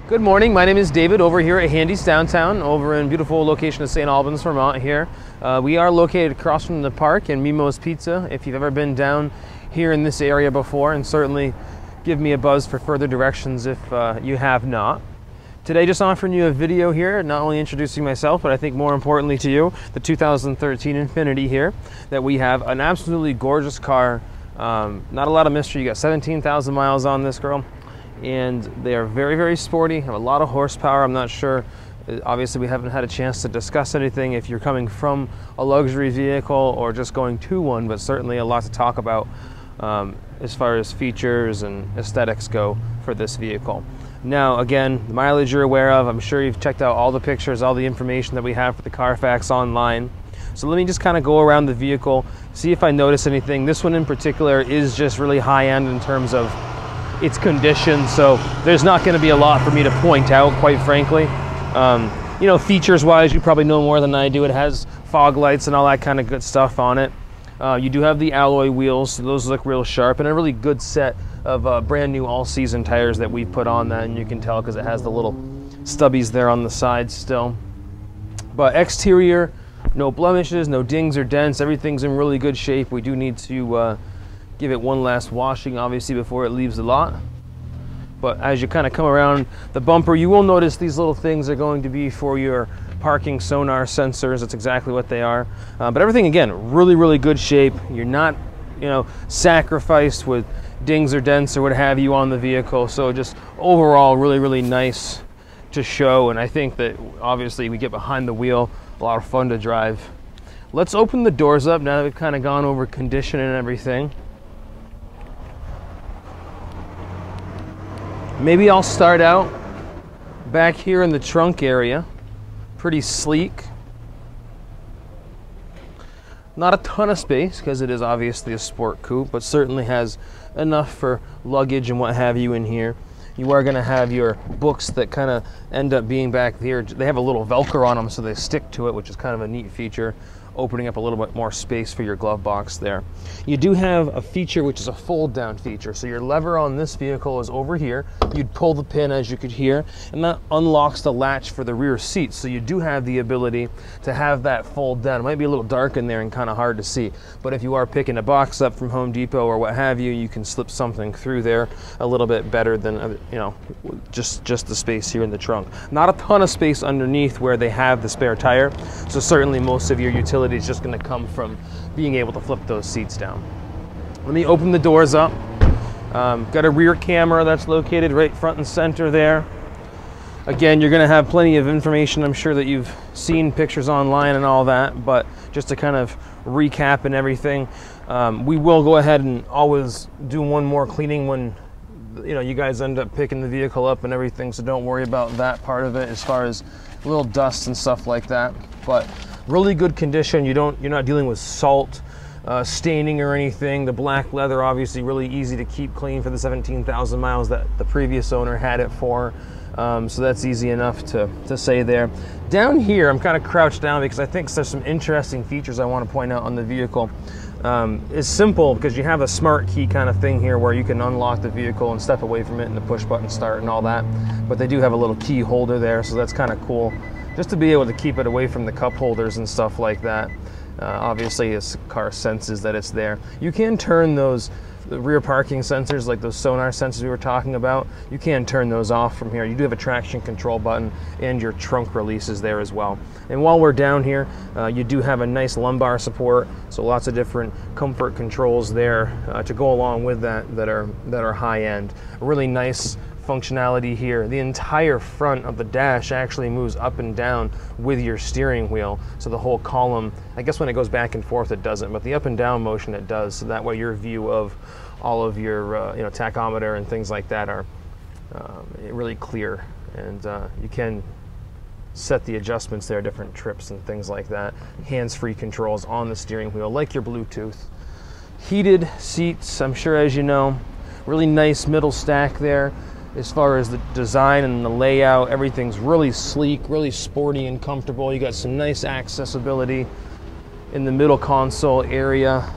Good morning, my name is David over here at Handy's Downtown, over in beautiful location of Saint Albans, Vermont here. We are located across from the park in Mimo's Pizza. If you've ever been down here in this area before, and certainly give me a buzz for further directions if you have not. Today just offering you a video here, not only introducing myself, but I think more importantly to you, the 2013 Infiniti here, that we have an absolutely gorgeous car. Not a lot of mystery, you got 17,000 miles on this girl. And they are very, very sporty, have a lot of horsepower. I'm not sure, obviously we haven't had a chance to discuss anything if you're coming from a luxury vehicle or just going to one, but certainly a lot to talk about as far as features and aesthetics go for this vehicle. Now again, the mileage you're aware of, I'm sure you've checked out all the pictures, all the information that we have for the Carfax online. So let me just kind of go around the vehicle, see if I notice anything. This one in particular is just really high end in terms of its condition, so there's not going to be a lot for me to point out, quite frankly. You know, features wise, you probably know more than I do. It has fog lights and all that kind of good stuff on it. You do have the alloy wheels, so those look real sharp, and a really good set of brand new all-season tires that we put on that, and you can tell because it has the little stubbies there on the sides still. But exterior, no blemishes, no dings or dents, everything's in really good shape. We do need to give it one last washing, obviously, before it leaves the lot. But as you kind of come around the bumper, you will notice these little things are going to be for your parking sonar sensors. That's exactly what they are. But everything, again, really, really good shape. You're not, you know, sacrificed with dings or dents or what have you on the vehicle. So just overall, really, really nice to show. And I think that obviously we get behind the wheel, a lot of fun to drive. Let's open the doors up now that we've kind of gone over condition and everything. Maybe I'll start out back here in the trunk area. Pretty sleek. Not a ton of space because it is obviously a sport coupe, but certainly has enough for luggage and what have you in here. You are going to have your books that kind of end up being back here. They have a little Velcro on them so they stick to it, which is kind of a neat feature, opening up a little bit more space for your glove box there. You do have a feature which is a fold down feature. So your lever on this vehicle is over here. You'd pull the pin, as you could hear, and that unlocks the latch for the rear seat. So you do have the ability to have that fold down. It might be a little dark in there and kind of hard to see, but if you are picking a box up from Home Depot or what have you, you can slip something through there a little bit better than, you know, just the space here in the trunk. Not a ton of space underneath where they have the spare tire. So certainly most of your utility is just going to come from being able to flip those seats down. Let me open the doors up. Got a rear camera that's located right front and center there. Again, you're going to have plenty of information. I'm sure that you've seen pictures online and all that, but just to kind of recap and everything, we will go ahead and always do one more cleaning when, you know, you guys end up picking the vehicle up and everything, so don't worry about that part of it as far as little dust and stuff like that. But really good condition. You're not dealing with salt, staining or anything. The black leather obviously really easy to keep clean for the 17,000 miles that the previous owner had it for. So that's easy enough to say there. Down here, I'm kind of crouched down because I think there's some interesting features I want to point out on the vehicle. It's simple because you have a smart key kind of thing here where you can unlock the vehicle and step away from it and the push button start and all that. But they do have a little key holder there, so that's kind of cool. Just to be able to keep it away from the cup holders and stuff like that. Obviously, this car senses that it's there. You can turn those rear parking sensors, like those sonar sensors we were talking about. You can turn those off from here. You do have a traction control button, and your trunk release is there as well. And while we're down here, you do have a nice lumbar support, so lots of different comfort controls there to go along with that are high end. A really nice functionality here. The entire front of the dash actually moves up and down with your steering wheel. So the whole column, I guess when it goes back and forth it doesn't, but the up and down motion it does. So that way your view of all of your you know, tachometer and things like that are really clear. And you can set the adjustments there, different trips and things like that. Hands-free controls on the steering wheel, like your Bluetooth. Heated seats, I'm sure as you know. Really nice middle stack there. As far as the design and the layout, everything's really sleek, really sporty and comfortable. You got some nice accessibility in the middle console area.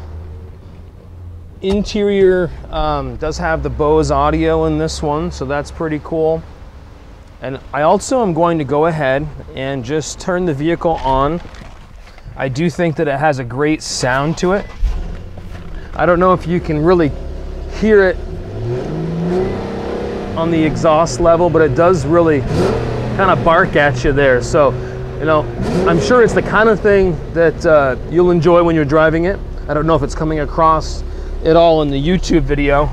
Interior does have the Bose audio in this one, so that's pretty cool. And I also am going to go ahead and just turn the vehicle on. I do think that it has a great sound to it. I don't know if you can really hear it on the exhaust level, but it does really kind of bark at you there. So, you know, I'm sure it's the kind of thing that you'll enjoy when you're driving it. I don't know if it's coming across at all in the YouTube video,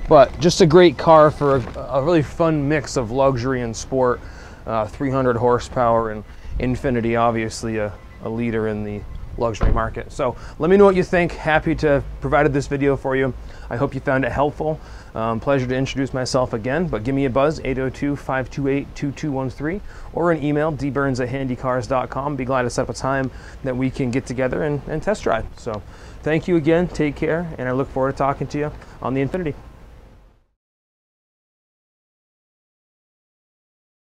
but just a great car for a really fun mix of luxury and sport. 300 horsepower, and Infiniti, obviously a leader in the luxury market. So let me know what you think. Happy to have provided this video for you. I hope you found it helpful. Pleasure to introduce myself again, but give me a buzz, 802-528-2213, or an email, dburns@handycars.com. Be glad to set up a time that we can get together and test drive. So thank you again, take care, and I look forward to talking to you on the Infiniti.